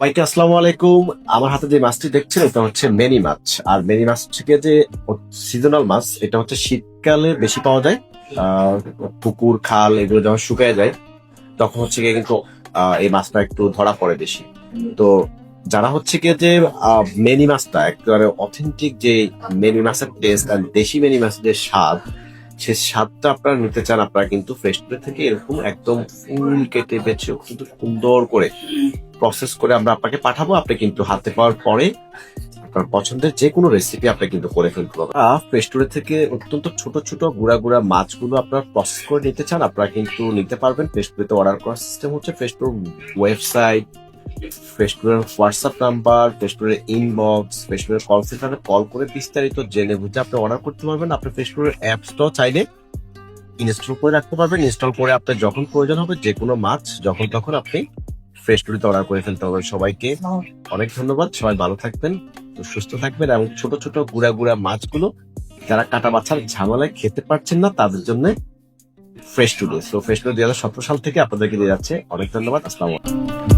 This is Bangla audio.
ভাইকে আসসালামু আলাইকুম। আমার হাতে যে মাছটি দেখছেন এটা হচ্ছে মেনি মাছ। আর মেনি মাছ থেকে যে সিজনাল মাছ, এটা হচ্ছে শীতকালে বেশি পাওয়া যায়। আহ পুকুর খাল এগুলো যখন শুকিয়ে যায় তখন হচ্ছে গিয়ে কিন্তু এই মাছটা একটু ধরা পড়ে বেশি। তো যারা হচ্ছে গিয়ে যে মেনি মাছটা একেবারে অথেন্টিক যে মেনি মাছের টেস্ট আর দেশি মেনি মাছের যে স্বাদ, সে স্বাদটা আপনারা নিতে চান, আপনারা কিন্তু ফ্রেশ থেকে এরকম একদম ফুল কেটে বেছে কিন্তু সুন্দর করে প্রসেস করে আমরা আপনাকে পাঠাবো। আপনি কিন্তু হাতে পাওয়ার পরে আপনার পছন্দের যে কোনো রেসিপি আপনি কিন্তু করে ফেলতে পারবেন। ফ্রেশ থেকে অত্যন্ত ছোট ছোট গুঁড়া গুঁড়া মাছগুলো আপনার প্রসেস করে নিতে চান, আপনারা কিন্তু নিতে পারবেন। ফ্রেশ অর্ডার করার সিস্টেম হচ্ছে fresh website, fresh WhatsApp number, fresh inbox, fresh call সেন্টারে কল করে বিস্তারিত জেনে বুঝে আপনি অর্ডার করতে পারবেন। আপনি ফ্রেশ অ্যাপসটাও চাইলে ইনস্টল করে রাখতে পারবেন। ইনস্টল করে আপনার যখন প্রয়োজন হবে যে কোনো মাছ যখন তখন আপনি ফ্রেশ টুরিতে অর্ডার করে ফেলতে পারবেন। সবাইকে অনেক ধন্যবাদ। সবাই ভালো থাকবেন, তো সুস্থ থাকবেন। এবং ছোট ছোট গুঁড়া গুঁড়া মাছগুলো যারা কাটা বাছার ঝামেলায় খেতে পারছেন না তাদের জন্য ফ্রেশ টুডে। তো ফ্রেশ টুডে 2017 সাল থেকে আপনাদেরকে দিয়ে যাচ্ছে। অনেক ধন্যবাদ। আসসালামু আলাইকুম।